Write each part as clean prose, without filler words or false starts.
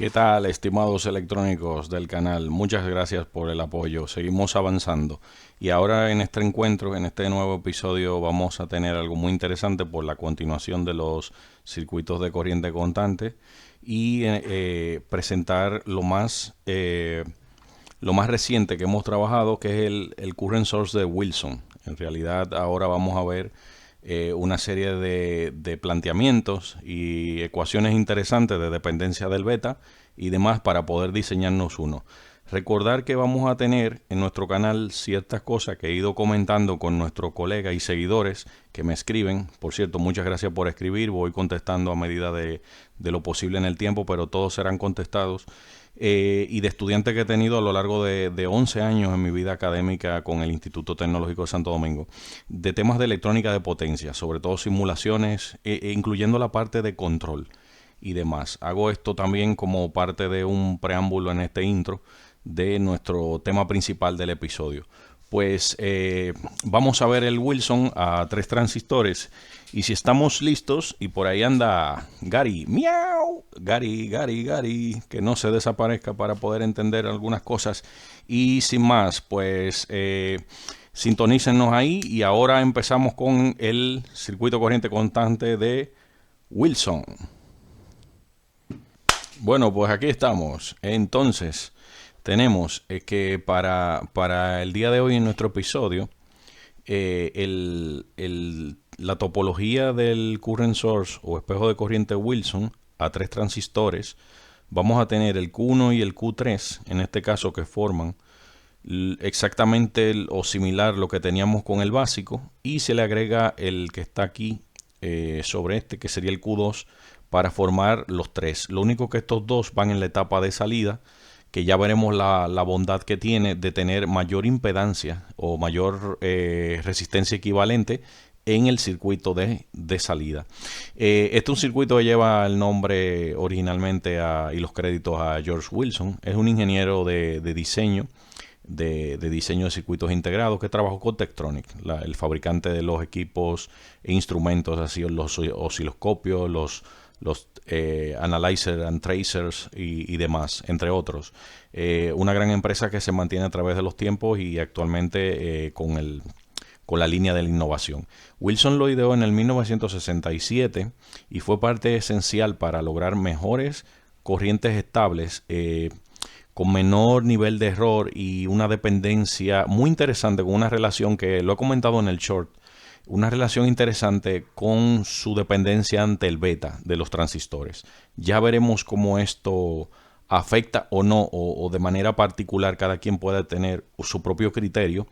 ¿Qué tal, estimados electrónicos del canal? Muchas gracias por el apoyo. Seguimos avanzando. Y ahora en este encuentro, en este nuevo episodio, vamos a tener algo muy interesante por la continuación de los circuitos de corriente constante y presentar lo más reciente que hemos trabajado, que es el current source de Wilson. En realidad ahora vamos a ver una serie de planteamientos y ecuaciones interesantes de dependencia del beta y demás para poder diseñarnos uno. Recordar que vamos a tener en nuestro canal ciertas cosas que he ido comentando con nuestros colegas y seguidores que me escriben. Por cierto, muchas gracias por escribir. Voy contestando a medida de lo posible en el tiempo, pero todos serán contestados. Y de estudiantes que he tenido a lo largo de 11 años en mi vida académica con el Instituto Tecnológico de Santo Domingo, de temas de electrónica de potencia, sobre todo simulaciones, incluyendo la parte de control y demás. Hago esto también como parte de un preámbulo en este intro de nuestro tema principal del episodio. Pues vamos a ver el Wilson a 3 transistores. Y si estamos listos, y por ahí anda Gary, miau, Gary, que no se desaparezca para poder entender algunas cosas. Y sin más, pues sintonícennos ahí y ahora empezamos con el circuito corriente constante de Wilson. Bueno, pues aquí estamos. Entonces, tenemos que para el día de hoy en nuestro episodio, la topología del current source o espejo de corriente Wilson a 3 transistores, vamos a tener el Q1 y el Q3, en este caso, que forman exactamente o similar lo que teníamos con el básico, y se le agrega el que está aquí sobre este, que sería el Q2, para formar los 3. Lo único que estos dos van en la etapa de salida, que ya veremos la bondad que tiene de tener mayor impedancia o mayor resistencia equivalente en el circuito de salida. Este es un circuito que lleva el nombre originalmente y los créditos a George Wilson. Es un ingeniero de diseño. De diseño de circuitos integrados que trabajó con Tektronix, el fabricante de los equipos e instrumentos, así los osciloscopios, los Analyzer and Tracers y demás, entre otros. Una gran empresa que se mantiene a través de los tiempos y actualmente con la línea de la innovación. Wilson lo ideó en el 1967 y fue parte esencial para lograr mejores corrientes estables, con menor nivel de error y una dependencia muy interesante, con una relación que lo he comentado en el short, una relación interesante con su dependencia ante el beta de los transistores. Ya veremos cómo esto afecta o no, o de manera particular cada quien puede tener su propio criterio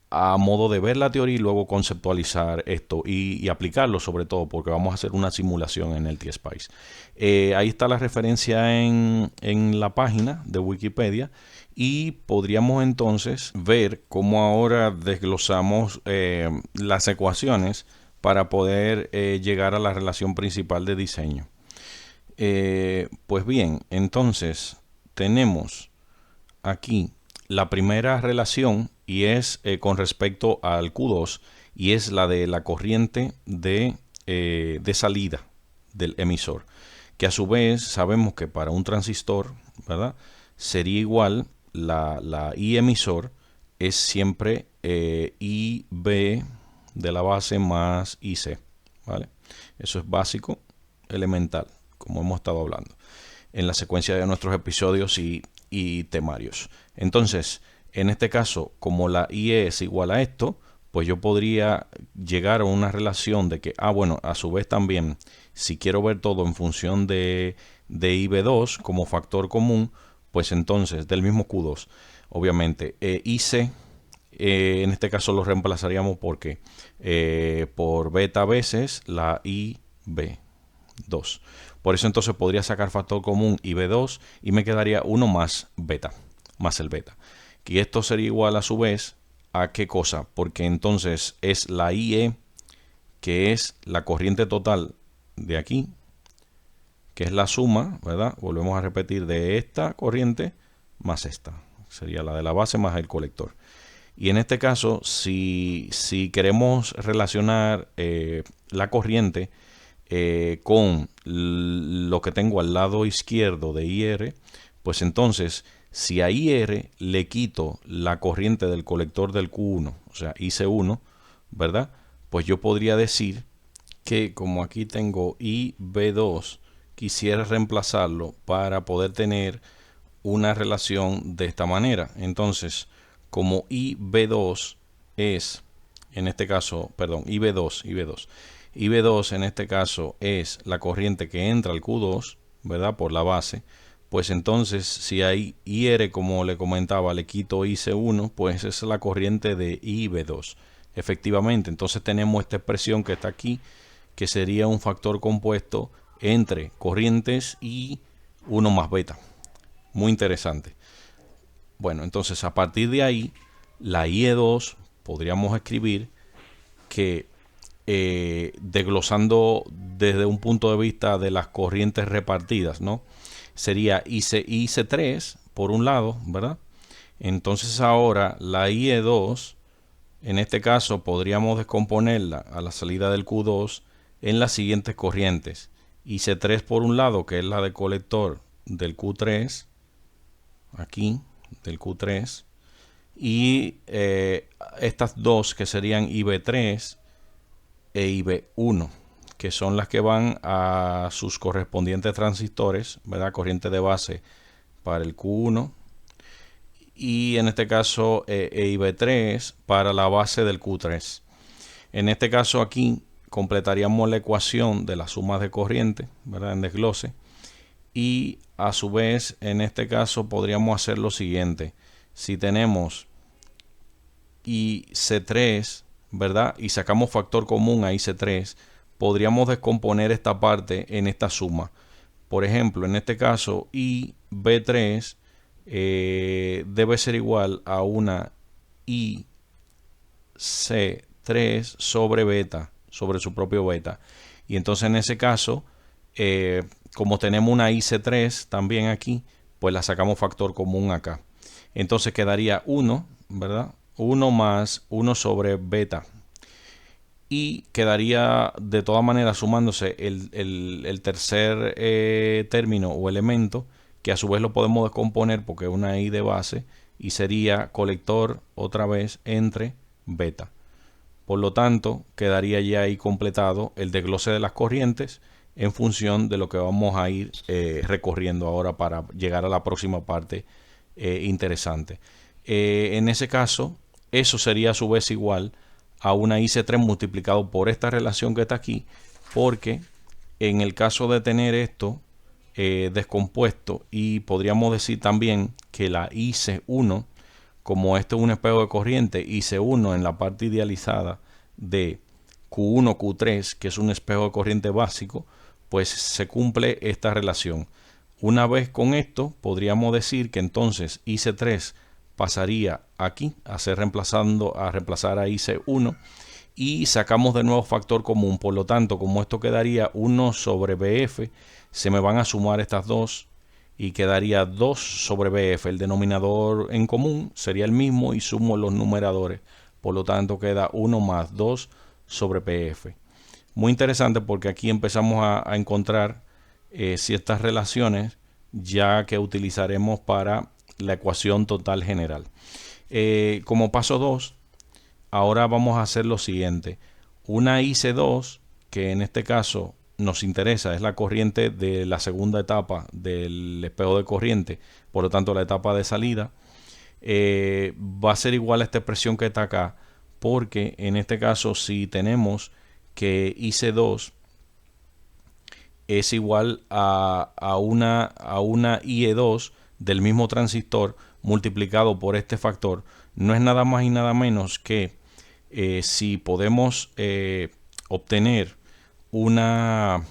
a modo de ver la teoría y luego conceptualizar esto y aplicarlo, sobre todo porque vamos a hacer una simulación en el T-Spice. Ahí está la referencia en la página de Wikipedia y podríamos entonces ver cómo ahora desglosamos las ecuaciones para poder llegar a la relación principal de diseño. Pues bien, entonces tenemos aquí la primera relación y es con respecto al Q2 y es la de la corriente de salida del emisor, que a su vez sabemos que para un transistor, ¿verdad?, sería igual la I emisor es siempre IB de la base más IC, ¿vale? Eso es básico, elemental, como hemos estado hablando en la secuencia de nuestros episodios y temarios. Entonces, en este caso, como la IE es igual a esto, pues yo podría llegar a una relación de que, bueno, a su vez también, si quiero ver todo en función de IB2 como factor común, pues entonces, del mismo Q2, obviamente, IC, en este caso lo reemplazaríamos porque por beta veces la IB2. Por eso entonces podría sacar factor común IB2 y me quedaría 1 más beta, más el beta. Y esto sería igual a su vez a qué cosa, porque entonces es la IE, que es la corriente total de aquí, que es la suma, ¿verdad? Volvemos a repetir, de esta corriente más esta. Sería la de la base más el colector. Y en este caso, si queremos relacionar la corriente, con lo que tengo al lado izquierdo de IR, pues entonces si a IR le quito la corriente del colector del Q1, o sea, IC1, ¿verdad? Pues yo podría decir que como aquí tengo IB2, quisiera reemplazarlo para poder tener una relación de esta manera. Entonces, como IB2 es, en este caso, perdón, IB2 en este caso es la corriente que entra al Q2, ¿verdad? Por la base. Pues entonces, si hay IR, como le comentaba, le quito IC1, pues esa es la corriente de IB2. Efectivamente, entonces tenemos esta expresión que está aquí, que sería un factor compuesto entre corrientes y 1 más beta. Muy interesante. Bueno, entonces a partir de ahí, la IE2 podríamos escribir que desglosando desde un punto de vista de las corrientes repartidas, ¿no? Sería IC3 por un lado, ¿verdad? Entonces ahora la IE2, en este caso podríamos descomponerla a la salida del Q2 en las siguientes corrientes. IC3 por un lado, que es la de colector del Q3, aquí, del Q3, y estas dos que serían IB3 e IB1, que son las que van a sus correspondientes transistores, ¿verdad? Corriente de base para el Q1 y en este caso IB3 para la base del Q3. En este caso aquí completaríamos la ecuación de la suma de corriente, ¿verdad? En desglose. Y a su vez, en este caso podríamos hacer lo siguiente. Si tenemos IC3, ¿verdad? Y sacamos factor común a IC3, podríamos descomponer esta parte en esta suma. Por ejemplo, en este caso, IB3 debe ser igual a una IC3 sobre beta, sobre su propio beta. Y entonces en ese caso, como tenemos una IC3 también aquí, pues la sacamos factor común acá. Entonces quedaría 1, ¿verdad? 1 más 1 sobre beta. Y quedaría de todas maneras sumándose el tercer término o elemento, que a su vez lo podemos descomponer porque es una I de base, y sería colector otra vez entre beta. Por lo tanto, quedaría ya ahí completado el desglose de las corrientes en función de lo que vamos a ir recorriendo ahora para llegar a la próxima parte interesante. En ese caso, eso sería a su vez igual a una IC3 multiplicado por esta relación que está aquí, porque en el caso de tener esto descompuesto, y podríamos decir también que la IC1, como este es un espejo de corriente, IC1 en la parte idealizada de Q1, Q3, que es un espejo de corriente básico, pues se cumple esta relación. Una vez con esto, podríamos decir que entonces IC3 pasaría aquí a reemplazar a IC1 y sacamos de nuevo factor común. Por lo tanto, como esto quedaría 1 sobre BF, se me van a sumar estas dos y quedaría 2 sobre BF. El denominador en común sería el mismo y sumo los numeradores. Por lo tanto, queda 1 más 2 sobre BF. Muy interesante porque aquí empezamos a encontrar ciertas relaciones ya que utilizaremos para la ecuación total general. Como paso 2, ahora vamos a hacer lo siguiente. Una IC2, que en este caso nos interesa, es la corriente de la segunda etapa del espejo de corriente, por lo tanto la etapa de salida, va a ser igual a esta expresión que está acá, porque en este caso si tenemos que IC2 es igual a una IE2 del mismo transistor multiplicado por este factor, no es nada más y nada menos que si podemos obtener una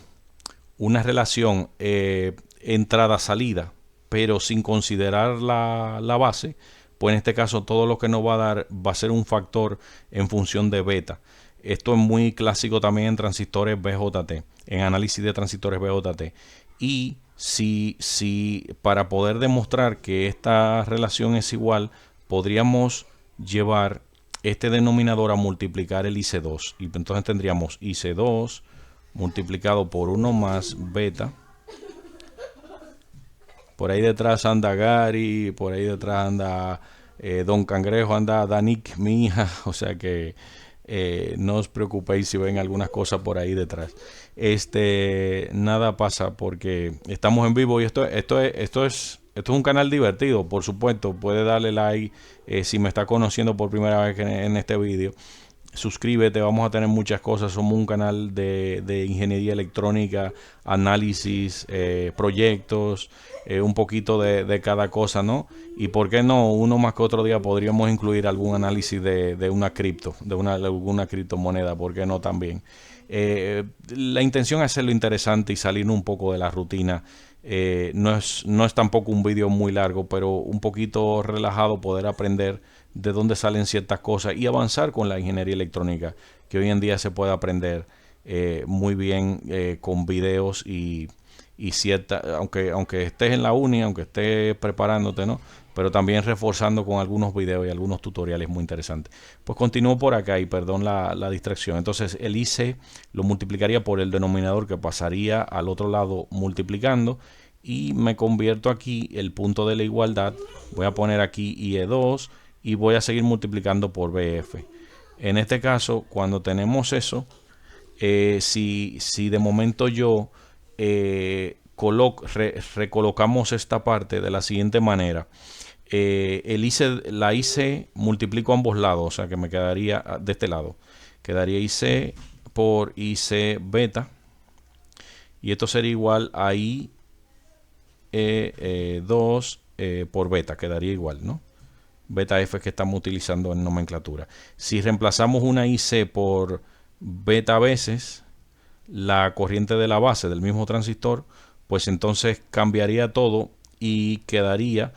relación entrada-salida, pero sin considerar la base, pues en este caso todo lo que nos va a dar va a ser un factor en función de beta. Esto es muy clásico también en transistores BJT, en análisis de transistores BJT. Y si para poder demostrar que esta relación es igual, podríamos llevar este denominador a multiplicar el IC2. Y entonces tendríamos IC2 multiplicado por 1 más beta. Por ahí detrás anda Gary, por ahí detrás anda Don Cangrejo, anda Danik, mi hija. O sea que no os preocupéis si ven algunas cosas por ahí detrás. Nada pasa porque estamos en vivo y esto es un canal divertido. Por supuesto, puede darle like si me está conociendo por primera vez en este vídeo. Suscríbete, vamos a tener muchas cosas. Somos un canal de ingeniería electrónica, análisis, proyectos, un poquito de cada cosa, ¿no? Y por qué no, uno más que otro día podríamos incluir algún análisis de una cripto, alguna criptomoneda, ¿por qué no también? La intención es hacerlo interesante y salir un poco de la rutina. No es tampoco un vídeo muy largo, pero un poquito relajado, poder aprender de dónde salen ciertas cosas y avanzar con la ingeniería electrónica, que hoy en día se puede aprender muy bien con videos y cierta, aunque estés en la uni, aunque estés preparándote, ¿no? Pero también reforzando con algunos videos y algunos tutoriales muy interesantes. Pues continúo por acá y perdón la distracción. Entonces el IC lo multiplicaría por el denominador, que pasaría al otro lado multiplicando, y me convierto aquí el punto de la igualdad. Voy a poner aquí IE2 y voy a seguir multiplicando por BF. En este caso, cuando tenemos eso, si de momento yo recolocamos esta parte de la siguiente manera, la IC multiplico ambos lados, o sea que me quedaría de este lado, quedaría IC por IC beta, y esto sería igual a IE2 por beta, quedaría igual, ¿no? Beta F que estamos utilizando en nomenclatura. Si reemplazamos una IC por beta veces la corriente de la base del mismo transistor, pues entonces cambiaría todo y quedaría,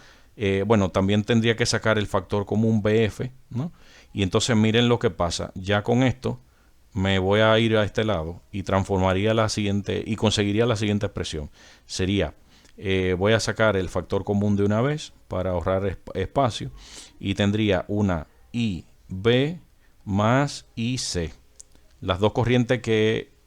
bueno, también tendría que sacar el factor común BF, ¿no? Y entonces miren lo que pasa. Ya con esto me voy a ir a este lado y transformaría la siguiente y conseguiría la siguiente expresión. Sería, voy a sacar el factor común de una vez para ahorrar espacio, y tendría una IB más IC. Las dos corrientes que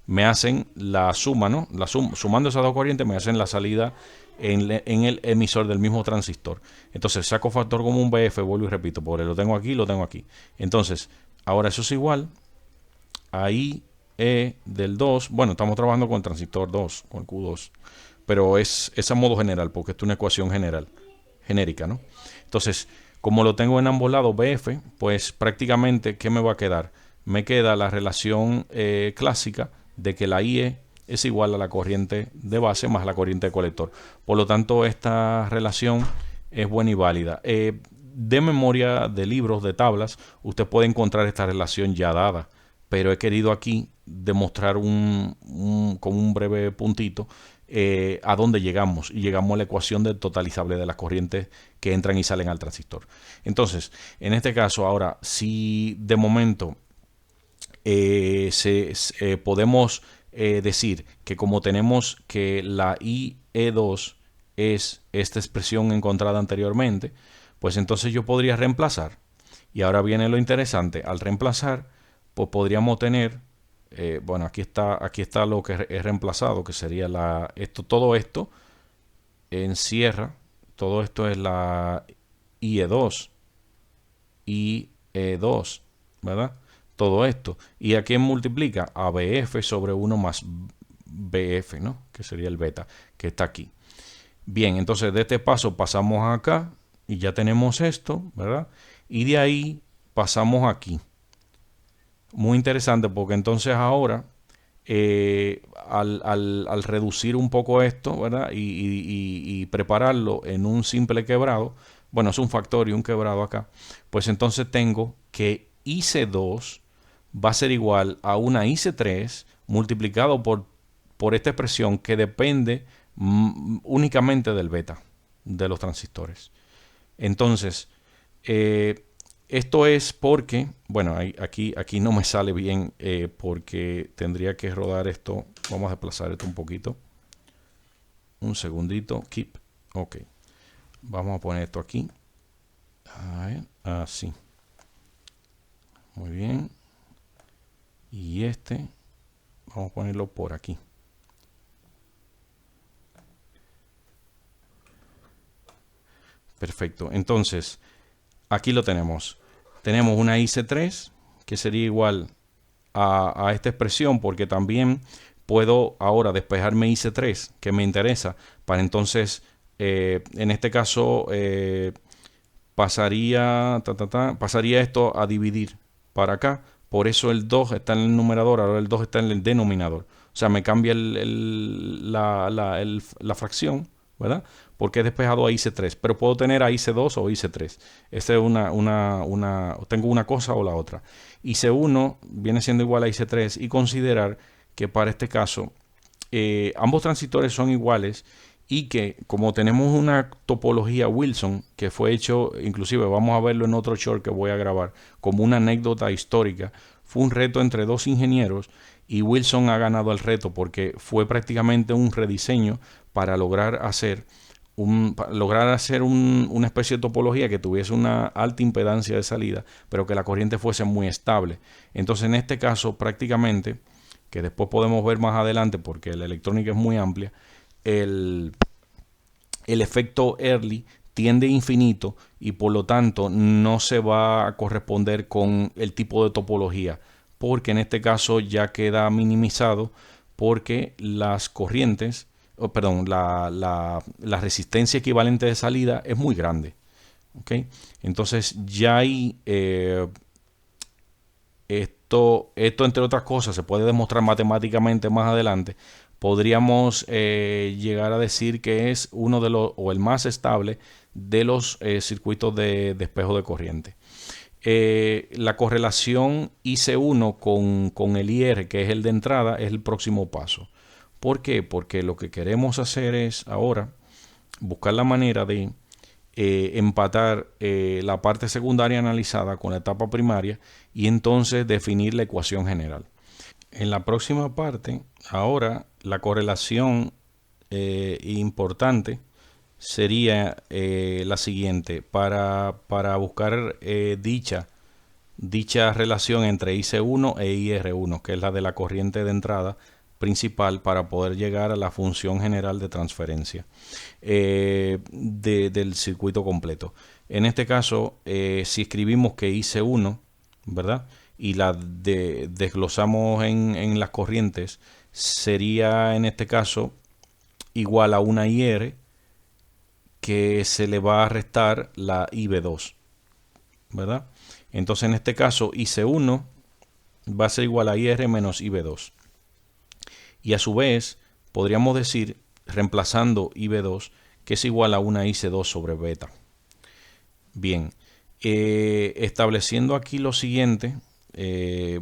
me hacen la suma, ¿no? Sumando esas dos corrientes me hacen la salida en el emisor del mismo transistor. Entonces saco factor común BF, vuelvo y repito, porque lo tengo aquí, lo tengo aquí. Entonces, ahora eso es igual a IE del 2. Bueno, estamos trabajando con el transistor 2, con el Q2. Pero es a modo general, porque esto es una ecuación genérica, ¿no? Entonces, como lo tengo en ambos lados, BF, pues prácticamente, ¿qué me va a quedar? Me queda la relación clásica de que la IE es igual a la corriente de base más la corriente de colector. Por lo tanto, esta relación es buena y válida. De memoria de libros, de tablas, usted puede encontrar esta relación ya dada, pero he querido aquí demostrar con un breve puntito a dónde llegamos, y llegamos a la ecuación del totalizable de las corrientes que entran y salen al transistor. Entonces, en este caso, ahora, si de momento podemos decir que como tenemos que la IE2 es esta expresión encontrada anteriormente, pues entonces yo podría reemplazar. Y ahora viene lo interesante. Al reemplazar, pues podríamos tener, bueno, aquí está lo que es reemplazado, que sería todo esto encierra, todo esto es la IE2, IE2, ¿verdad? Todo esto. ¿Y a quién multiplica? A BF sobre 1 más BF, ¿no? Que sería el beta, que está aquí. Bien, entonces de este paso pasamos acá y ya tenemos esto, ¿verdad? Y de ahí pasamos aquí. Muy interesante, porque entonces ahora, al reducir un poco esto, ¿verdad? Y prepararlo en un simple quebrado, bueno, es un factor y un quebrado acá, pues entonces tengo que IC2 va a ser igual a una IC3 multiplicado por esta expresión que depende únicamente del beta de los transistores. Entonces, esto es porque, bueno, aquí no me sale bien porque tendría que rodar esto. Vamos a desplazar esto un poquito. Un segundito. Keep. Ok. Vamos a poner esto aquí. Así. Muy bien. Y este Vamos a ponerlo por aquí. Perfecto. Entonces, aquí lo tenemos. Tenemos una IC3 que sería igual a esta expresión, porque también puedo ahora despejarme IC3 que me interesa para entonces, en este caso, pasaría esto a dividir para acá. Por eso el 2 está en el numerador, ahora el 2 está en el denominador. O sea, me cambia la fracción, ¿verdad? Porque he despejado a IC3, pero puedo tener a IC2 o IC3. Esta es tengo una cosa o la otra. IC1 viene siendo igual a IC3 y considerar que para este caso ambos transistores son iguales y que como tenemos una topología Wilson que fue hecho, inclusive vamos a verlo en otro short que voy a grabar, como una anécdota histórica, fue un reto entre dos ingenieros y Wilson ha ganado el reto porque fue prácticamente un rediseño para lograr hacer una especie de topología que tuviese una alta impedancia de salida, pero que la corriente fuese muy estable. Entonces, en este caso, prácticamente, que después podemos ver más adelante porque la electrónica es muy amplia, el efecto Early tiende a infinito y por lo tanto no se va a corresponder con el tipo de topología, porque en este caso ya queda minimizado porque las corrientes, la resistencia equivalente de salida es muy grande. ¿Okay? Entonces ya hay esto, entre otras cosas, se puede demostrar matemáticamente más adelante. Podríamos llegar a decir que es uno de los, o el más estable de los circuitos de espejo de corriente. La correlación IC1 con el IR, que es el de entrada, es el próximo paso. ¿Por qué? Porque lo que queremos hacer es ahora buscar la manera de empatar la parte secundaria analizada con la etapa primaria y entonces definir la ecuación general. En la próxima parte, ahora la correlación importante sería la siguiente. Para buscar dicha relación entre IC1 e IR1, que es la de la corriente de entrada principal, para poder llegar a la función general de transferencia del circuito completo. En este caso, si escribimos que IC1, ¿verdad? Y la desglosamos en las corrientes, sería en este caso igual a una IR que se le va a restar la IB2, ¿verdad? Entonces en este caso IC1 va a ser igual a IR menos IB2. Y a su vez podríamos decir, reemplazando IB2, que es igual a una IC2 sobre beta. Bien, estableciendo aquí lo siguiente,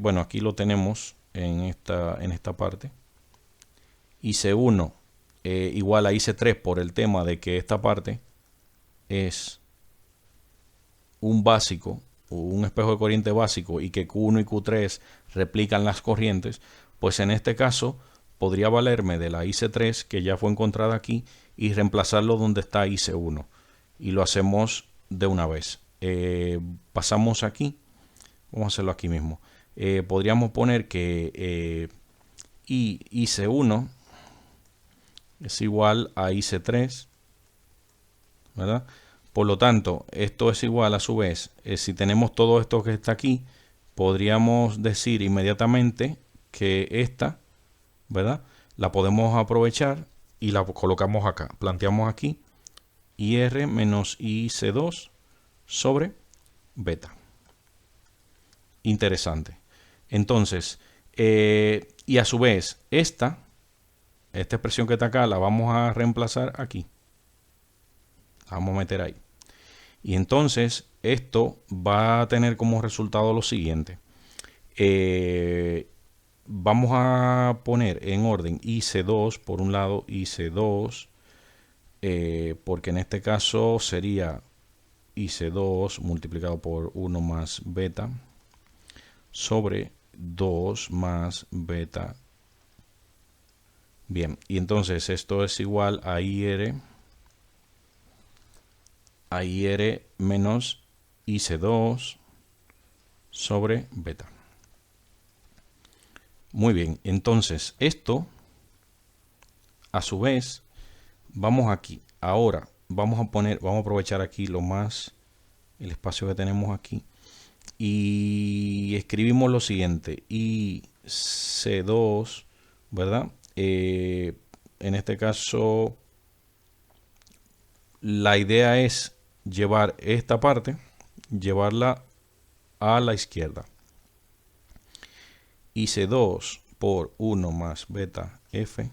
bueno, aquí lo tenemos en esta parte. IC1 igual a IC3 por el tema de que esta parte es un básico, un espejo de corriente básico y que Q1 y Q3 replican las corrientes, pues en este caso podría valerme de la IC3 que ya fue encontrada aquí y reemplazarlo donde está IC1 y lo hacemos de una vez. Pasamos aquí, vamos a hacerlo aquí mismo. Podríamos poner que IC1 es igual a IC3, ¿verdad? Por lo tanto, esto es igual a su vez, si tenemos todo esto que está aquí, podríamos decir inmediatamente que esta, ¿verdad? La podemos aprovechar y la colocamos acá. Planteamos aquí IR menos IC2 sobre beta. Interesante. Entonces, y a su vez, esta expresión que está acá la vamos a reemplazar aquí. La vamos a meter ahí. Y entonces esto va a tener como resultado lo siguiente. Vamos a poner en orden IC2, por un lado IC2, porque en este caso sería IC2 multiplicado por 1 más beta sobre 2 más beta. Bien, y entonces esto es igual a IR menos IC2 sobre beta. Muy bien, entonces esto, a su vez, vamos aquí. Ahora vamos a aprovechar aquí el espacio que tenemos aquí. Y escribimos lo siguiente, IC2, ¿verdad? En este caso, la idea es llevar esta parte, llevarla a la izquierda. IC2 por 1 más beta F,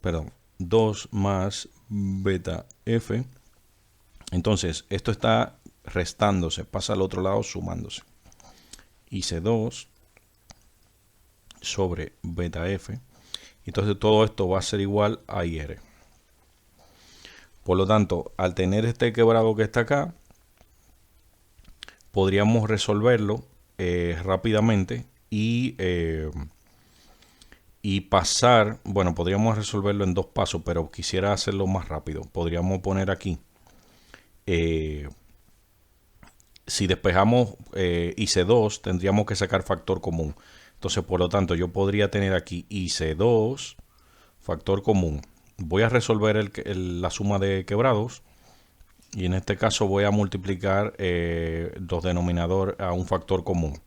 perdón, 2 más beta F. Entonces, esto está restándose, pasa al otro lado sumándose. IC2 sobre beta F. Entonces todo esto va a ser igual a IR. Por lo tanto, al tener este quebrado que está acá, podríamos resolverlo rápidamente y pasar, bueno, podríamos resolverlo en 2 pasos, pero quisiera hacerlo más rápido. Podríamos poner aquí, si despejamos IC2, tendríamos que sacar factor común. Entonces, por lo tanto, yo podría tener aquí IC2, factor común. Voy a resolver la suma de quebrados. Y en este caso voy a multiplicar los denominadores a un factor común.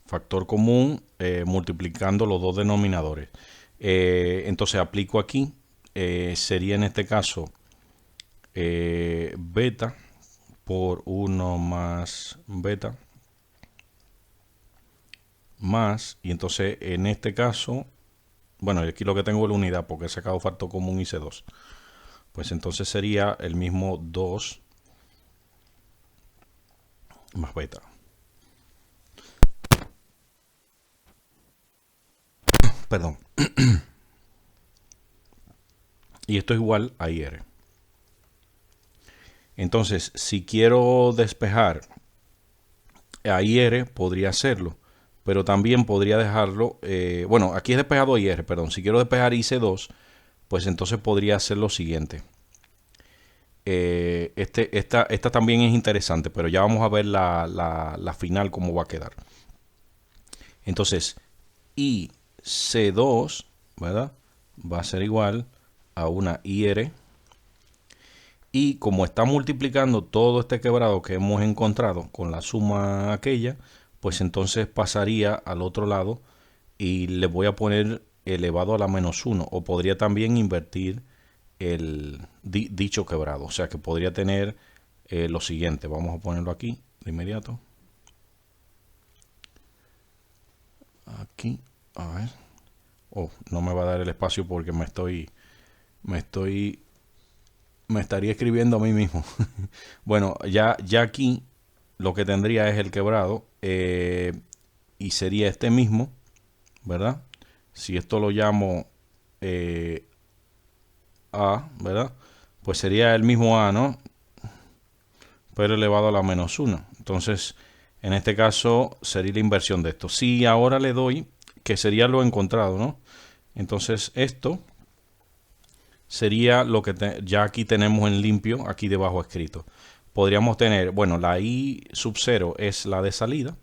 Factor común multiplicando los dos denominadores. Entonces aplico aquí. Sería en este caso beta por 1 más beta. Más. Y entonces en este caso, bueno, aquí lo que tengo es la unidad porque he sacado factor común IC2. Pues entonces sería el mismo 2 más beta. Perdón. Y esto es igual a IR. Entonces, si quiero despejar a IR, podría hacerlo. Pero también podría dejarlo... bueno, aquí es despejado IR, perdón. Si quiero despejar IC2, pues entonces podría hacer lo siguiente. Esta también es interesante, pero ya vamos a ver la final cómo va a quedar. Entonces, IC2, ¿verdad? Va a ser igual a una IR. Y como está multiplicando todo este quebrado que hemos encontrado con la suma aquella, pues entonces pasaría al otro lado y le voy a poner elevado a la menos 1. O podría también invertir dicho quebrado. O sea que podría tener lo siguiente. Vamos a ponerlo aquí de inmediato. Aquí, a ver. Oh, no me va a dar el espacio porque me estaría escribiendo a mí mismo. Bueno, ya aquí lo que tendría es el quebrado y sería este mismo, ¿verdad? Si esto lo llamo A, ¿verdad? Pues sería el mismo A, ¿no? Pero elevado a la menos 1. Entonces, en este caso sería la inversión de esto. Si ahora le doy, que sería lo encontrado, ¿no? Entonces esto sería lo que ya aquí tenemos en limpio, aquí debajo escrito. Podríamos tener, bueno, la I sub 0 es la de salida.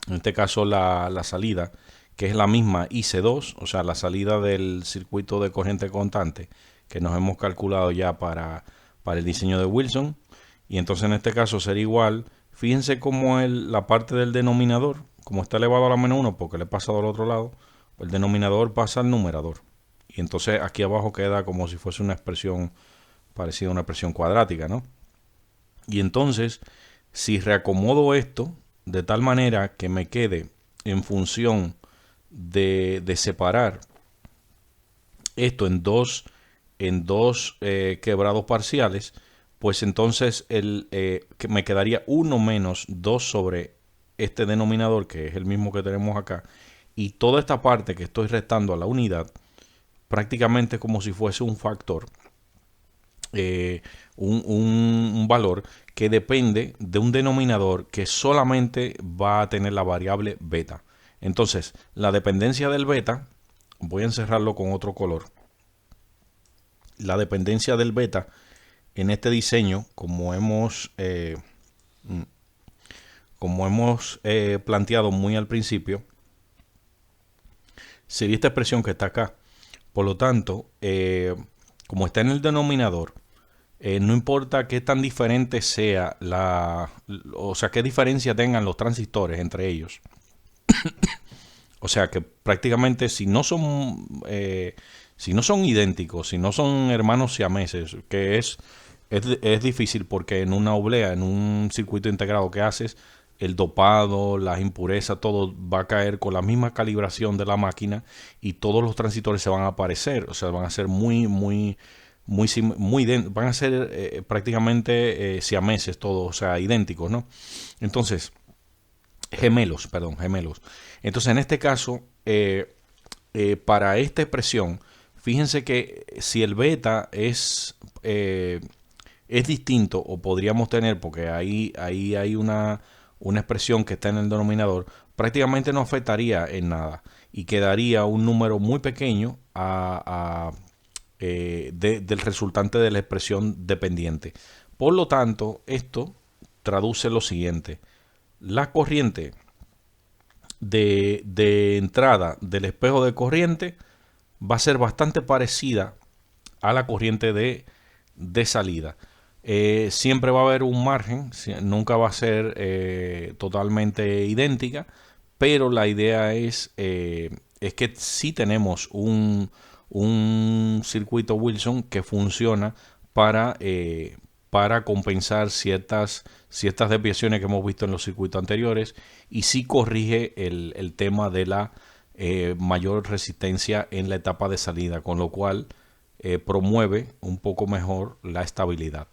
En este caso la salida, que es la misma IC2, o sea, la salida del circuito de corriente constante que nos hemos calculado ya para el diseño de Wilson. Y entonces en este caso sería igual. Fíjense cómo la parte del denominador, como está elevado a la menos 1 porque le he pasado al otro lado, el denominador pasa al numerador. Y entonces aquí abajo queda como si fuese una expresión parecida a una expresión cuadrática, ¿no? Y entonces, si reacomodo esto de tal manera que me quede en función de separar esto en dos quebrados parciales, pues entonces que me quedaría 1 menos 2 sobre este denominador, que es el mismo que tenemos acá, y toda esta parte que estoy restando a la unidad, prácticamente como si fuese un factor, un valor que depende de un denominador que solamente va a tener la variable beta. Entonces, la dependencia del beta, voy a encerrarlo con otro color. La dependencia del beta en este diseño, como hemos Como hemos planteado muy al principio, sería esta expresión que está acá. Por lo tanto, como está en el denominador, no importa qué tan diferente sea o sea, qué diferencia tengan los transistores entre ellos. O sea, que prácticamente si no son idénticos, si no son hermanos siameses, que es difícil porque en una oblea, en un circuito integrado que haces, el dopado, las impurezas, todo va a caer con la misma calibración de la máquina y todos los transistores se van a parecer, o sea, van a ser van a ser prácticamente siameses todos, o sea, idénticos, ¿no? Entonces, gemelos, perdón, gemelos. Entonces, en este caso, para esta expresión, fíjense que si el beta es distinto, o podríamos tener, porque ahí hay una expresión que está en el denominador, prácticamente no afectaría en nada y quedaría un número muy pequeño del resultante de la expresión dependiente. Por lo tanto, esto traduce lo siguiente. La corriente de entrada del espejo de corriente va a ser bastante parecida a la corriente de salida. Siempre va a haber un margen, nunca va a ser totalmente idéntica, pero la idea es que sí tenemos un circuito Wilson que funciona para compensar ciertas desviaciones que hemos visto en los circuitos anteriores y sí corrige el tema de la mayor resistencia en la etapa de salida, con lo cual promueve un poco mejor la estabilidad.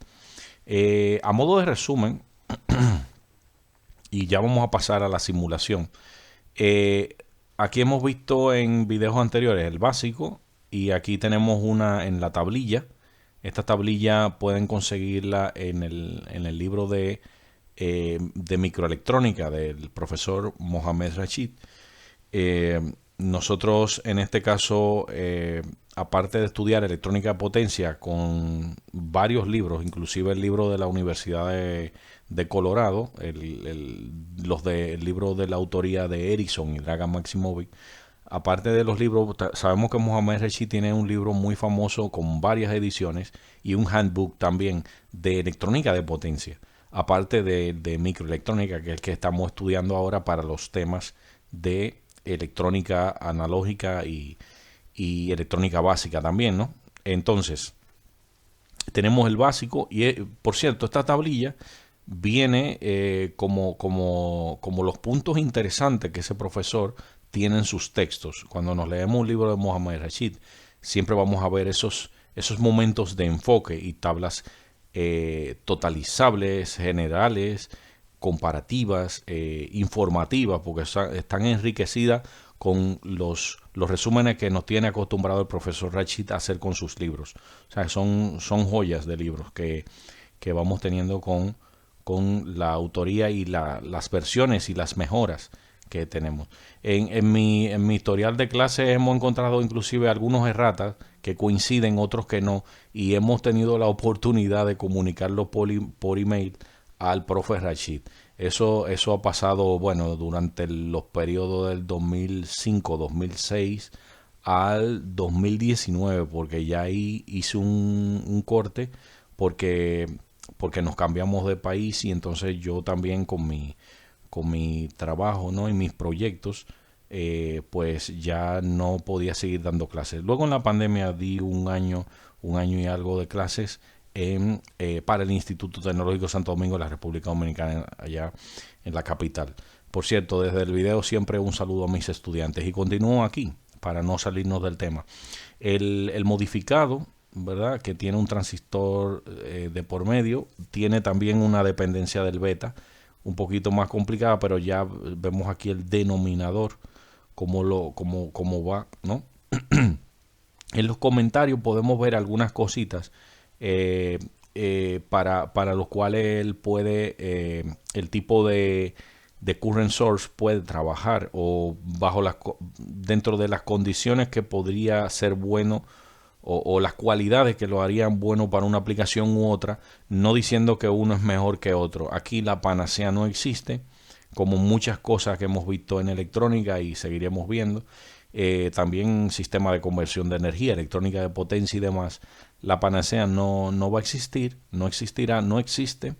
A modo de resumen, y ya vamos a pasar a la simulación. Aquí hemos visto en videos anteriores el básico y aquí tenemos una en la tablilla. Esta tablilla pueden conseguirla en el libro de microelectrónica del profesor Mohamed Rashid. Nosotros en este caso, aparte de estudiar electrónica de potencia con varios libros, inclusive el libro de la Universidad de Colorado, el libro de la autoría de Ericsson y Dragan Maximovic, aparte de los libros, sabemos que Mohamed Rashid tiene un libro muy famoso con varias ediciones y un handbook también de electrónica de potencia, aparte de microelectrónica, que es el que estamos estudiando ahora para los temas de electrónica analógica y electrónica básica también, ¿no? Entonces, tenemos el básico y, por cierto, esta tablilla viene como los puntos interesantes que ese profesor tiene en sus textos. Cuando nos leemos un libro de Mohamed Rashid, siempre vamos a ver esos momentos de enfoque y tablas totalizables, generales, comparativas, informativas, porque están enriquecidas con los resúmenes que nos tiene acostumbrado el profesor Rashid a hacer con sus libros. O sea, son joyas de libros que vamos teniendo con la autoría y las versiones y las mejoras que tenemos. En mi historial de clase hemos encontrado inclusive algunos erratas que coinciden, otros que no, y hemos tenido la oportunidad de comunicarlo por email al profe Rashid. Eso ha pasado, bueno, durante los periodos del 2005, 2006 al 2019, porque ya ahí hice un corte porque nos cambiamos de país y entonces yo también con mi trabajo, ¿no? Y mis proyectos, pues ya no podía seguir dando clases. Luego en la pandemia di un año y algo de clases para el Instituto Tecnológico Santo Domingo de la República Dominicana, allá en la capital. Por cierto, desde el video siempre un saludo a mis estudiantes y continúo aquí para no salirnos del tema. El modificado, ¿verdad?, que tiene un transistor de por medio, tiene también una dependencia del beta, un poquito más complicada, pero ya vemos aquí el denominador, cómo va, ¿no? En los comentarios podemos ver algunas cositas para los cuales él puede, el tipo de current source puede trabajar o dentro de las condiciones que podría ser bueno o las cualidades que lo harían bueno para una aplicación u otra, no diciendo que uno es mejor que otro. Aquí la panacea no existe, como muchas cosas que hemos visto en electrónica y seguiremos viendo. También sistema de conversión de energía, electrónica de potencia y demás. La panacea no va a existir, no existirá, no existe.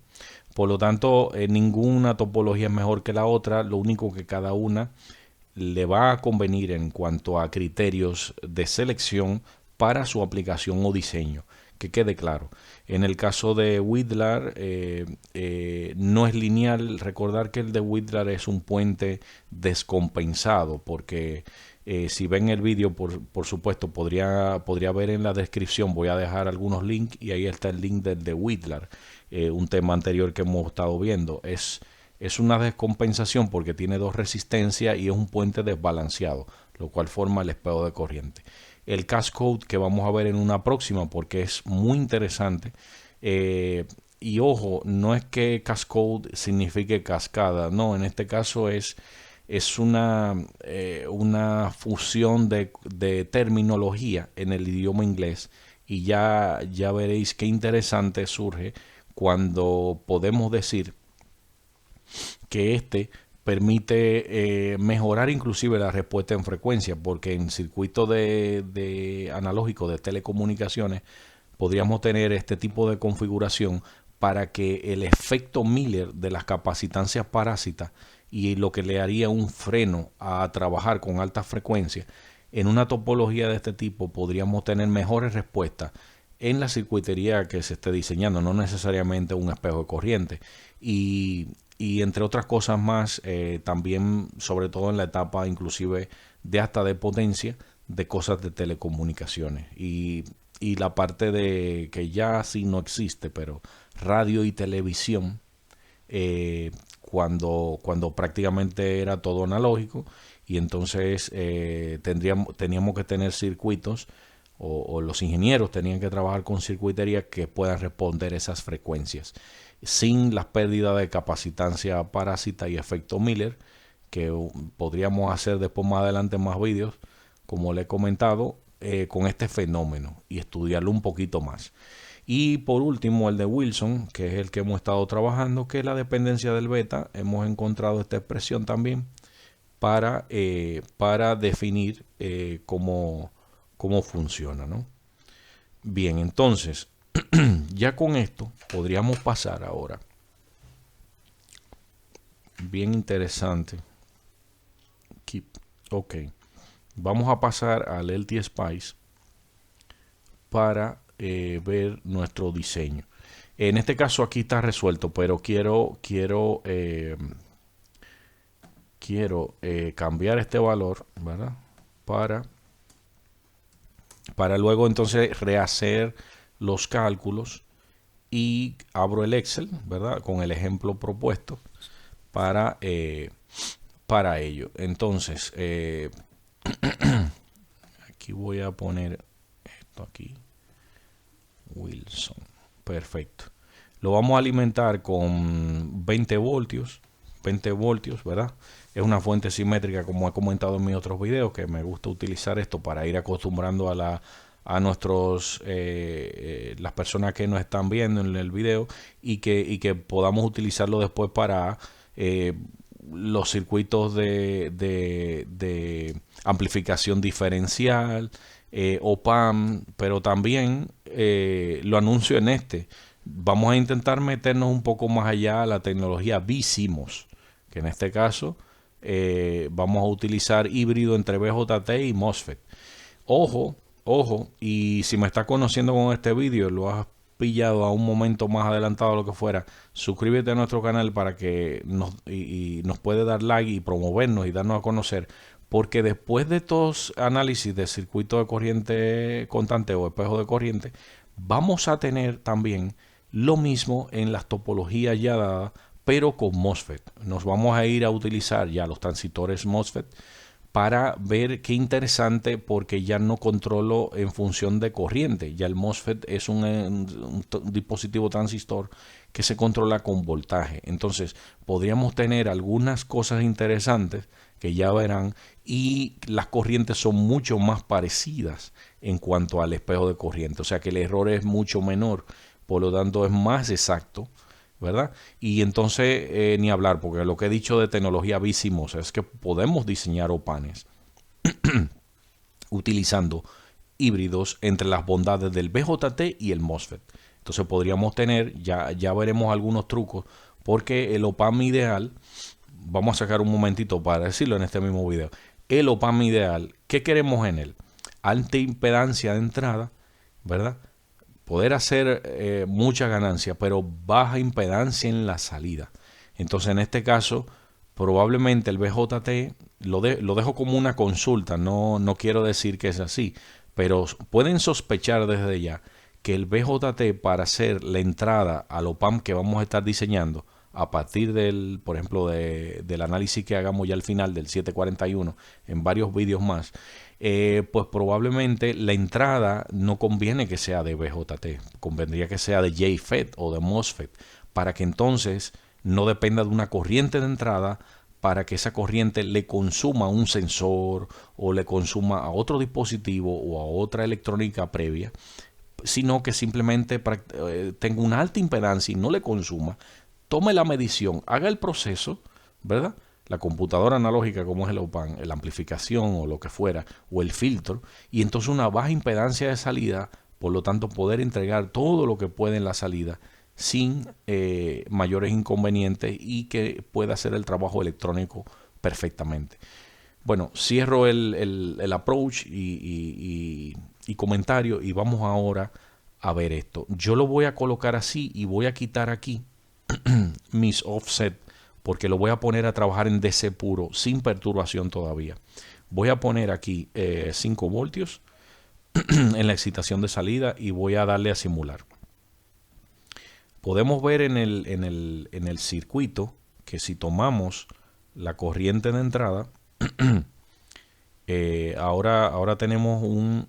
Por lo tanto, ninguna topología es mejor que la otra. Lo único que cada una le va a convenir en cuanto a criterios de selección para su aplicación o diseño. Que quede claro. En el caso de Widlar no es lineal. Recordar que el de Widlar es un puente descompensado, porque si ven el vídeo, por supuesto, podría ver en la descripción, voy a dejar algunos links y ahí está el link del de Widlar, un tema anterior que hemos estado viendo. Es una descompensación porque tiene dos resistencias y es un puente desbalanceado, lo cual forma el espejo de corriente. El Cascode, que vamos a ver en una próxima porque es muy interesante. Y ojo, no es que Cascode signifique cascada, no, en este caso es una fusión de terminología en el idioma inglés, y ya veréis qué interesante surge cuando podemos decir que permite mejorar inclusive la respuesta en frecuencia, porque en circuito de analógico de telecomunicaciones podríamos tener este tipo de configuración para que el efecto Miller de las capacitancias parásitas, y lo que le haría un freno a trabajar con alta frecuencia, en una topología de este tipo podríamos tener mejores respuestas en la circuitería que se esté diseñando, no necesariamente un espejo de corriente. Y entre otras cosas más, también sobre todo en la etapa inclusive de hasta de potencia de cosas de telecomunicaciones, y la parte de que ya sí no existe, pero radio y televisión, cuando prácticamente era todo analógico, y entonces teníamos que tener circuitos, o los ingenieros tenían que trabajar con circuitería que puedan responder esas frecuencias sin las pérdidas de capacitancia parásita y efecto Miller, que podríamos hacer después más adelante más vídeos, como le he comentado, con este fenómeno y estudiarlo un poquito más. Y por último, el de Wilson, que es el que hemos estado trabajando, que es la dependencia del beta. Hemos encontrado esta expresión también para definir cómo funciona, ¿no? Bien, entonces, ya con esto podríamos pasar ahora. Bien interesante. Ok. Vamos a pasar al LTSpice para ver nuestro diseño. En este caso aquí está resuelto, pero quiero cambiar este valor, ¿verdad? Para luego entonces rehacer los cálculos, y abro el Excel, ¿verdad? Con el ejemplo propuesto para ello. Entonces, aquí voy a poner esto aquí. Wilson. Perfecto. Lo vamos a alimentar con 20 voltios. 20 voltios, ¿verdad? Es una fuente simétrica, como he comentado en mis otros videos, que me gusta utilizar esto para ir acostumbrando a nuestros las personas que nos están viendo en el video, y que podamos utilizarlo después para los circuitos de amplificación diferencial, OPAM, pero también lo anuncio en este. Vamos a intentar meternos un poco más allá a la tecnología BCMOS, que en este caso vamos a utilizar híbrido entre BJT y MOSFET. Ojo, y si me estás conociendo con este vídeo, lo has pillado a un momento más adelantado, lo que fuera, suscríbete a nuestro canal para que nos puede dar like y promovernos y darnos a conocer, porque después de estos análisis de circuito de corriente constante o espejo de corriente, vamos a tener también lo mismo en las topologías ya dadas, pero con MOSFET. Nos vamos a ir a utilizar ya los transistores MOSFET para ver qué interesante, porque ya no controlo en función de corriente. Ya el MOSFET es un dispositivo transistor que se controla con voltaje. Entonces podríamos tener algunas cosas interesantes que ya verán, y las corrientes son mucho más parecidas en cuanto al espejo de corriente. O sea que el error es mucho menor, por lo tanto es más exacto, ¿verdad? Y entonces ni hablar, porque lo que he dicho de tecnología BCMOS es que podemos diseñar opanes utilizando híbridos entre las bondades del BJT y el MOSFET. Entonces podríamos tener, ya veremos algunos trucos, porque el OPAM ideal, vamos a sacar un momentito para decirlo en este mismo video, el OPAM ideal, ¿qué queremos en él? Alta impedancia de entrada, ¿verdad? Poder hacer mucha ganancia, pero baja impedancia en la salida. Entonces en este caso probablemente el BJT lo dejo como una consulta, no quiero decir que es así, pero pueden sospechar desde ya que el BJT, para hacer la entrada al OPAM que vamos a estar diseñando a partir del, por ejemplo, del análisis que hagamos ya al final del 741 en varios vídeos más, pues probablemente la entrada no conviene que sea de BJT, convendría que sea de JFET o de MOSFET, para que entonces no dependa de una corriente de entrada, para que esa corriente le consuma un sensor o le consuma a otro dispositivo o a otra electrónica previa, sino que simplemente tenga una alta impedancia y no le consuma, tome la medición, haga el proceso, ¿verdad? La computadora analógica como es el OPAN, la amplificación o lo que fuera, o el filtro, y entonces una baja impedancia de salida, por lo tanto poder entregar todo lo que puede en la salida sin mayores inconvenientes, y que pueda hacer el trabajo electrónico perfectamente. Bueno, cierro el approach y comentario, y vamos ahora a ver esto. Yo lo voy a colocar así y voy a quitar aquí mis offset, porque lo voy a poner a trabajar en DC puro sin perturbación todavía. Voy a poner aquí 5 voltios en la excitación de salida y voy a darle a simular. Podemos ver en el circuito que si tomamos la corriente de entrada, ahora tenemos un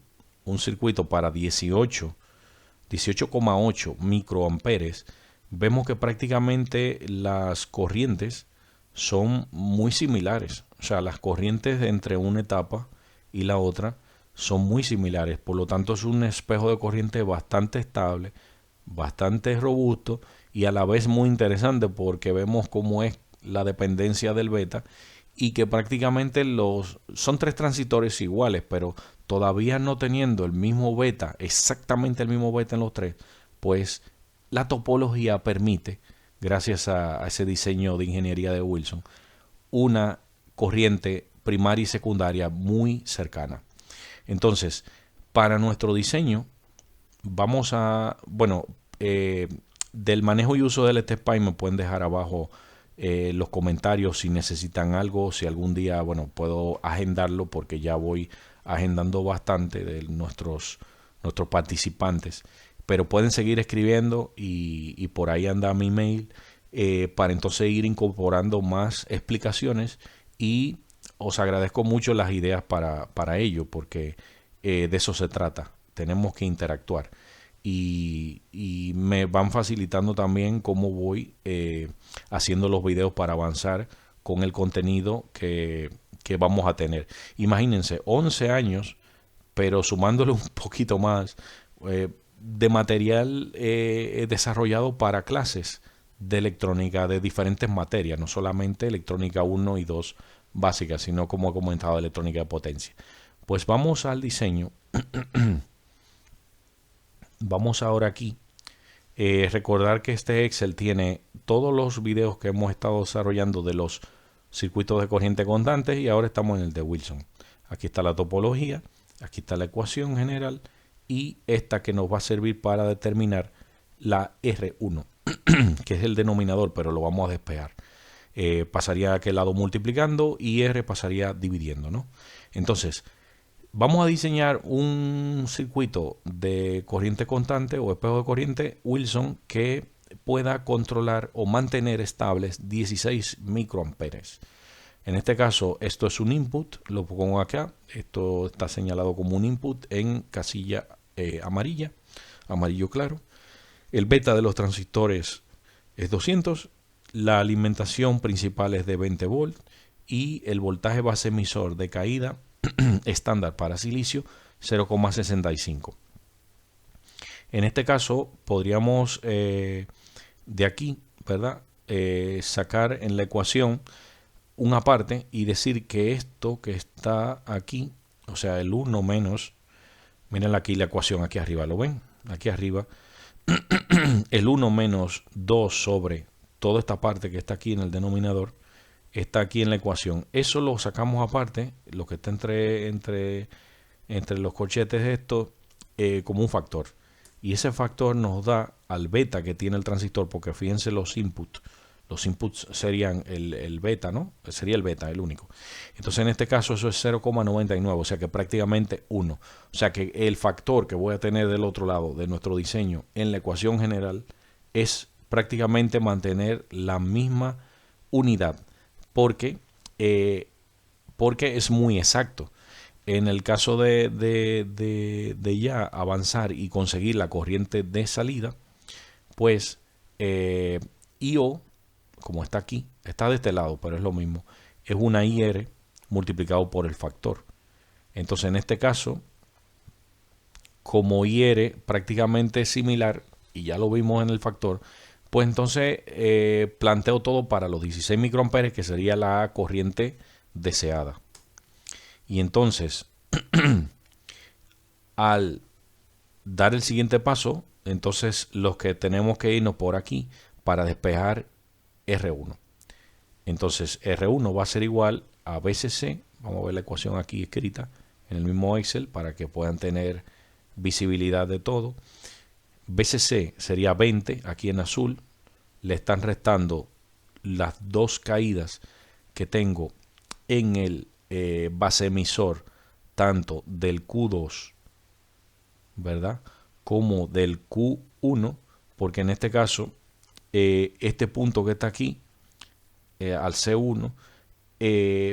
circuito para 18,8 microamperes. Vemos que prácticamente las corrientes son muy similares. O sea, las corrientes entre una etapa y la otra son muy similares. Por lo tanto, es un espejo de corriente bastante estable, bastante robusto y a la vez muy interesante, porque vemos cómo es la dependencia del beta, y que prácticamente son 3 transistores iguales, pero todavía no teniendo el mismo beta, exactamente el mismo beta en los 3, pues la topología permite, gracias a ese diseño de ingeniería de Wilson, una corriente primaria y secundaria muy cercana. Entonces, para nuestro diseño, vamos a, bueno, del manejo y uso del STSPICE me pueden dejar abajo los comentarios si necesitan algo, si algún día, bueno, puedo agendarlo, porque ya voy agendando bastante de nuestros participantes, pero pueden seguir escribiendo y por ahí anda mi mail, para entonces ir incorporando más explicaciones, y os agradezco mucho las ideas para ello, porque de eso se trata, tenemos que interactuar. Y me van facilitando también cómo voy haciendo los videos para avanzar con el contenido que vamos a tener. Imagínense, 11 años, pero sumándole un poquito más de material desarrollado para clases de electrónica de diferentes materias, no solamente electrónica 1 y 2 básicas, sino, como he comentado, electrónica de potencia. Pues vamos al diseño. Vamos ahora aquí. Recordar que este Excel tiene todos los videos que hemos estado desarrollando de los circuitos de corriente constante, y ahora estamos en el de Wilson. Aquí está la topología, aquí está la ecuación general, y esta que nos va a servir para determinar la R1, que es el denominador, pero lo vamos a despejar. Pasaría a aquel lado multiplicando y R pasaría dividiendo, ¿no? Entonces, vamos a diseñar un circuito de corriente constante o espejo de corriente Wilson que pueda controlar o mantener estables 16 microamperes. En este caso, esto es un input, lo pongo acá. Esto está señalado como un input en casilla amarilla, amarillo claro. El beta de los transistores es 200. La alimentación principal es de 20 volts y el voltaje base emisor de caída estándar para silicio 0,65. En este caso podríamos de aquí, ¿verdad? Sacar en la ecuación una parte y decir que esto que está aquí, o sea, el 1 menos, miren aquí la ecuación aquí arriba, ¿lo ven? Aquí arriba, el 1 menos 2 sobre toda esta parte que está aquí en el denominador, está aquí en la ecuación. Eso lo sacamos aparte, lo que está entre los corchetes esto, como un factor. Y ese factor nos da al beta que tiene el transistor, porque fíjense los inputs. Los inputs serían el beta, ¿no? Sería el beta, el único. Entonces en este caso eso es 0,99, o sea que prácticamente 1. O sea que el factor que voy a tener del otro lado de nuestro diseño en la ecuación general es prácticamente mantener la misma unidad, porque es muy exacto. En el caso de ya avanzar y conseguir la corriente de salida, pues IO, como está aquí, está de este lado, pero es lo mismo, es una IR multiplicado por el factor. Entonces en este caso, como IR prácticamente es similar, y ya lo vimos en el factor, pues entonces planteo todo para los 16 microamperes, que sería la corriente deseada. Y entonces, al dar el siguiente paso, entonces los que tenemos que irnos por aquí para despejar R1. Entonces R1 va a ser igual a BCC, vamos a ver la ecuación aquí escrita en el mismo Excel para que puedan tener visibilidad de todo. BCC sería 20, aquí en azul, le están restando las dos caídas que tengo en el base emisor, tanto del Q2, ¿verdad? Como del Q1, porque en este caso, este punto que está aquí, al C1,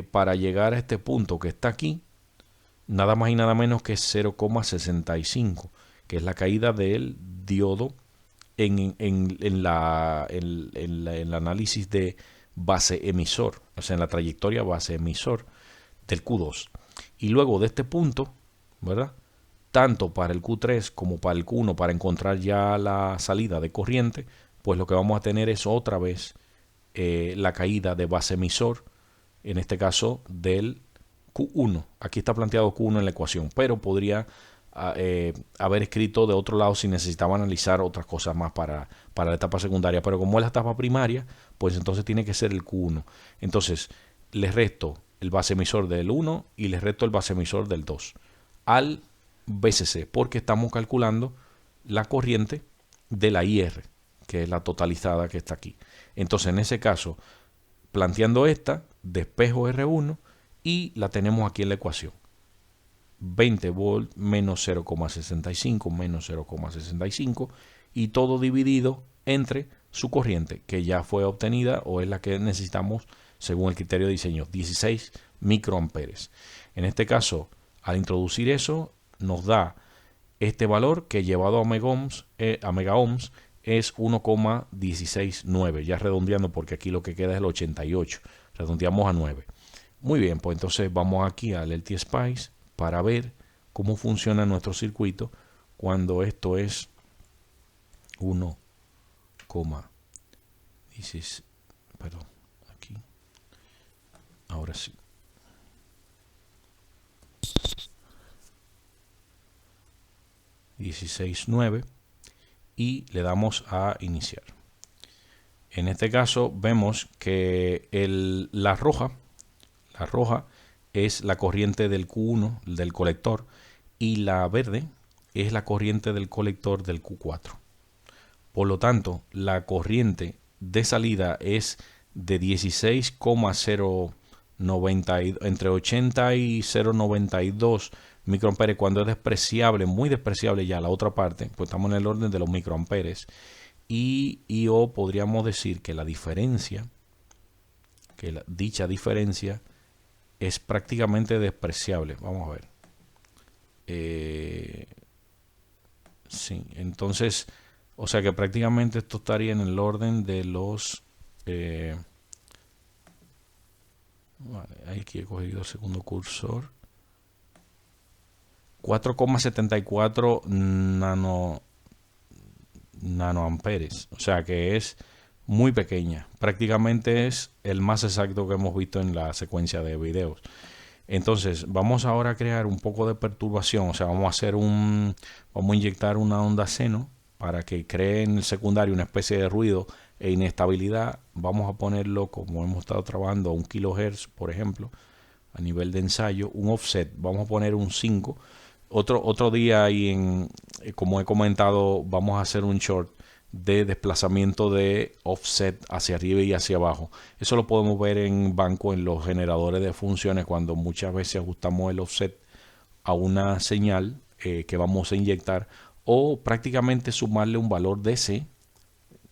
para llegar a este punto que está aquí, nada más y nada menos que 0,65, que es la caída del diodo en el análisis de base emisor, o sea, en la trayectoria base emisor del Q2. Y luego de este punto, ¿verdad? Tanto para el Q3 como para el Q1, para encontrar ya la salida de corriente, pues lo que vamos a tener es otra vez la caída de base emisor, en este caso del Q1. Aquí está planteado Q1 en la ecuación, pero podría haber escrito de otro lado si necesitaba analizar otras cosas más para la etapa secundaria, pero como es la etapa primaria, pues entonces tiene que ser el Q1. Entonces les resto el base emisor del 1 y les resto el base emisor del 2 al BCC, porque estamos calculando la corriente de la IR, que es la totalizada que está aquí. Entonces en ese caso, planteando esta, despejo R1 y la tenemos aquí en la ecuación. 20 volts menos 0,65 menos 0,65 y todo dividido entre su corriente que ya fue obtenida o es la que necesitamos según el criterio de diseño, 16 microamperes. En este caso, al introducir eso, nos da este valor que llevado a megaohms es 1,169, ya redondeando porque aquí lo que queda es el 88, redondeamos a 9. Muy bien, pues entonces vamos aquí al LTSpice para ver cómo funciona nuestro circuito cuando esto es 1,16, perdón, aquí, ahora sí. $16,9 y le damos a iniciar. En este caso vemos que la roja es la corriente del Q1 del colector y la verde es la corriente del colector del Q4. Por lo tanto, la corriente de salida es de 16,090 entre 80 y 0,92 microamperes cuando es despreciable, muy despreciable ya la otra parte, pues estamos en el orden de los microamperes. Y IO podríamos decir que la diferencia que dicha diferencia es prácticamente despreciable. Vamos a ver. Sí, entonces, o sea que prácticamente esto estaría en el orden de los... vale, aquí he cogido el segundo cursor. 4,74 nanoamperes, o sea que es muy pequeña, prácticamente es el más exacto que hemos visto en la secuencia de videos. Entonces vamos ahora a crear un poco de perturbación, o sea, vamos a inyectar una onda seno para que cree en el secundario una especie de ruido e inestabilidad. Vamos a ponerlo, como hemos estado trabajando, a 1 kHz, por ejemplo, a nivel de ensayo. Un offset, vamos a poner un 5. Otro día, como he comentado, vamos a hacer un short de desplazamiento de offset hacia arriba y hacia abajo. Eso lo podemos ver en banco, en los generadores de funciones, cuando muchas veces ajustamos el offset a una señal que vamos a inyectar, o prácticamente sumarle un valor DC.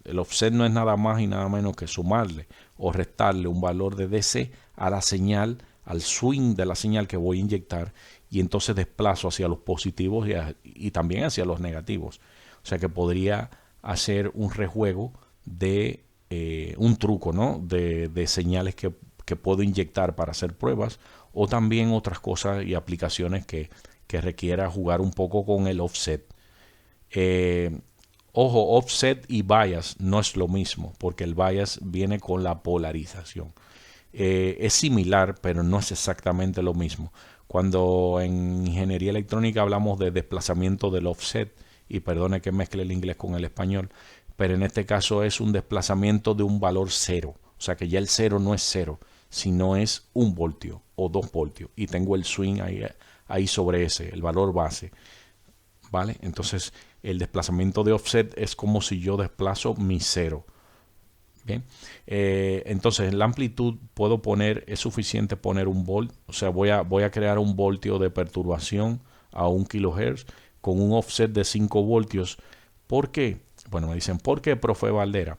El offset no es nada más y nada menos que sumarle o restarle un valor de DC a la señal, al swing de la señal que voy a inyectar, y entonces desplazo hacia los positivos y también hacia los negativos. O sea que podría hacer un rejuego de un truco, ¿no? de señales que puedo inyectar para hacer pruebas, o también otras cosas y aplicaciones que requiera jugar un poco con el offset. Ojo, offset y bias no es lo mismo, porque el bias viene con la polarización. Es similar, pero no es exactamente lo mismo. Cuando en ingeniería electrónica hablamos de desplazamiento del offset, y perdone que mezcle el inglés con el español, pero en este caso es un desplazamiento de un valor cero. O sea que ya el cero no es cero, sino es 1 voltio o 2 voltios. Y tengo el swing ahí sobre ese, el valor base. ¿Vale? Entonces el desplazamiento de offset es como si yo desplazo mi cero. Bien, entonces la amplitud puedo poner, es suficiente poner 1 volt, o sea, voy a crear un voltio de perturbación a 1 kHz con un offset de 5 voltios. ¿Por qué? Bueno, me dicen, ¿por qué, profe Valdera?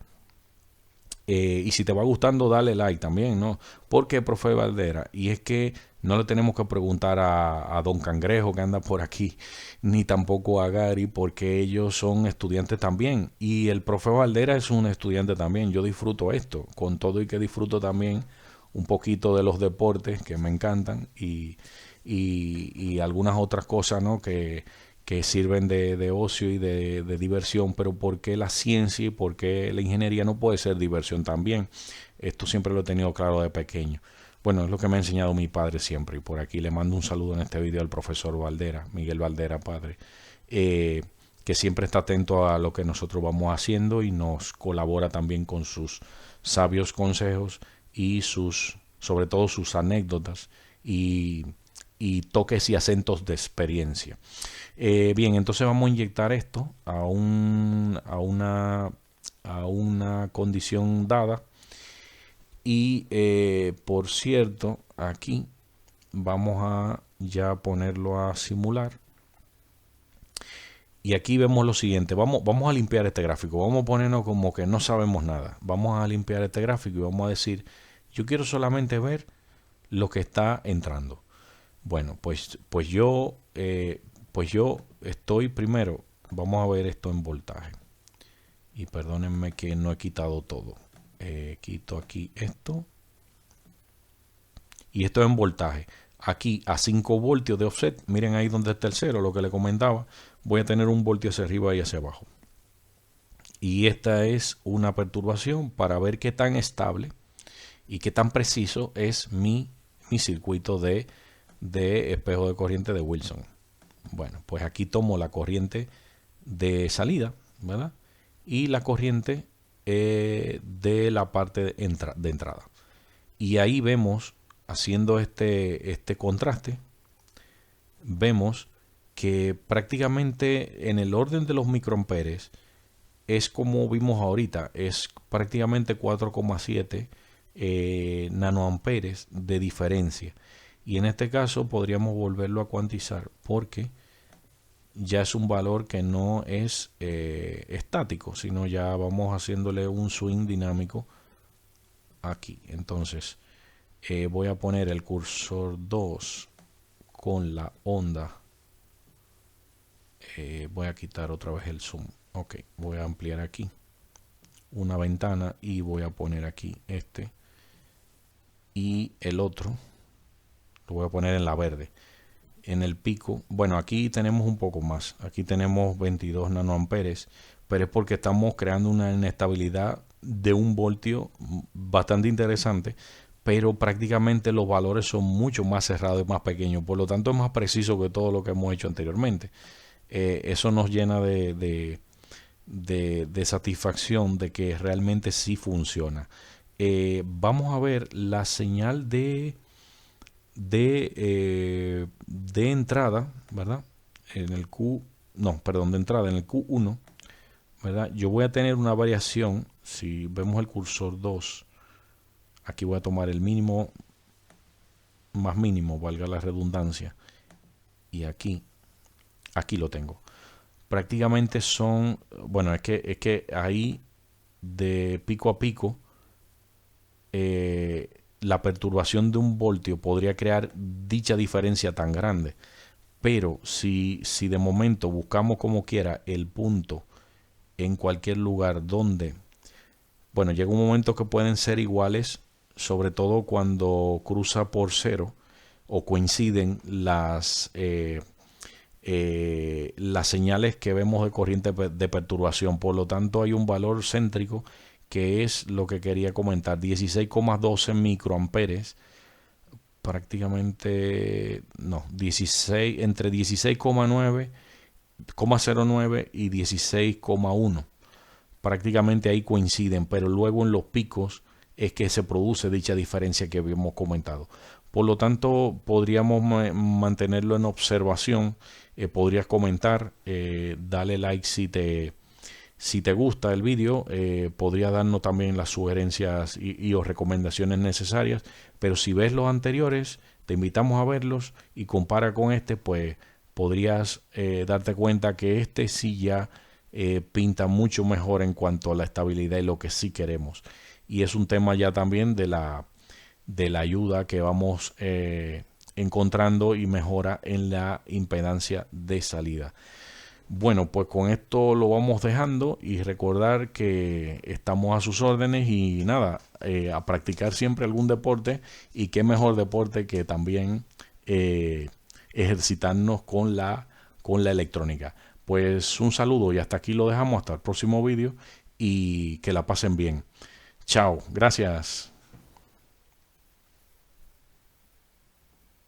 Y si te va gustando, dale like también, ¿no? ¿Por qué, profe Valdera? Y es que no le tenemos que preguntar a Don Cangrejo, que anda por aquí, ni tampoco a Gary, porque ellos son estudiantes también. Y el profe Valdera es un estudiante también. Yo disfruto esto, con todo y que disfruto también un poquito de los deportes que me encantan, y algunas otras cosas, ¿no? que sirven de ocio y de diversión. Pero ¿por qué la ciencia y por qué la ingeniería no puede ser diversión también? Esto siempre lo he tenido claro de pequeño. Bueno, es lo que me ha enseñado mi padre siempre, y por aquí le mando un saludo en este video al profesor Valdera, Miguel Valdera, padre, que siempre está atento a lo que nosotros vamos haciendo y nos colabora también con sus sabios consejos y sobre todo sus anécdotas y toques y acentos de experiencia. Bien, entonces vamos a inyectar esto a una condición dada. Y por cierto, aquí vamos a ya ponerlo a simular. Y aquí vemos lo siguiente. Vamos a limpiar este gráfico. Vamos a ponernos como que no sabemos nada. Vamos a limpiar este gráfico y vamos a decir, yo quiero solamente ver lo que está entrando. Bueno, pues yo estoy primero. Vamos a ver esto en voltaje. Y perdónenme que no he quitado todo. Quito aquí esto. Y esto es en voltaje. Aquí a 5 voltios de offset. Miren ahí donde está el cero, lo que le comentaba. Voy a tener 1 voltio hacia arriba y hacia abajo. Y esta es una perturbación para ver qué tan estable y qué tan preciso es mi circuito de espejo de corriente de Wilson. Bueno, pues aquí tomo la corriente de salida, ¿verdad? Y la corriente de la parte de entrada. Y ahí vemos, haciendo este contraste, vemos que prácticamente en el orden de los microamperes es como vimos ahorita, es prácticamente 4,7 nanoamperes de diferencia. Y en este caso podríamos volverlo a cuantizar, porque ya es un valor que no es estático, sino ya vamos haciéndole un swing dinámico aquí. Entonces voy a poner el cursor 2 con la onda. Voy a quitar otra vez el zoom. Ok, voy a ampliar aquí una ventana y voy a poner aquí este y el otro lo voy a poner en la verde. En el pico, bueno, aquí tenemos un poco más, aquí tenemos 22 nanoamperes, pero es porque estamos creando una inestabilidad de 1 voltio bastante interesante, pero prácticamente los valores son mucho más cerrados y más pequeños, por lo tanto es más preciso que todo lo que hemos hecho anteriormente. Eso nos llena de satisfacción de que realmente sí funciona. Vamos a ver la señal de entrada, ¿verdad? En el Q, no, perdón, de entrada en el Q1, ¿verdad? Yo voy a tener una variación. Si vemos el cursor 2, aquí voy a tomar el mínimo más mínimo, valga la redundancia, y aquí lo tengo. Prácticamente son, bueno, es que ahí de pico a pico, la perturbación de 1 voltio podría crear dicha diferencia tan grande. Pero si de momento buscamos como quiera el punto en cualquier lugar donde, bueno, llega un momento que pueden ser iguales, sobre todo cuando cruza por cero o coinciden las señales que vemos de corriente de perturbación. Por lo tanto, hay un valor céntrico que es lo que quería comentar, 16,12 microamperes, prácticamente, no, 16, entre 16,09 y 16,1. Prácticamente ahí coinciden, pero luego en los picos es que se produce dicha diferencia que habíamos comentado. Por lo tanto, podríamos mantenerlo en observación. Podrías comentar, dale like si te gusta el vídeo, podría darnos también las sugerencias y o recomendaciones necesarias, pero si ves los anteriores, te invitamos a verlos y compara con este, pues podrías darte cuenta que este sí ya pinta mucho mejor en cuanto a la estabilidad y lo que sí queremos. Y es un tema ya también de la ayuda que vamos encontrando y mejora en la impedancia de salida. Bueno, pues con esto lo vamos dejando y recordar que estamos a sus órdenes y nada, a practicar siempre algún deporte y qué mejor deporte que también ejercitarnos con la electrónica. Pues un saludo y hasta aquí lo dejamos, hasta el próximo vídeo y que la pasen bien. Chao, gracias.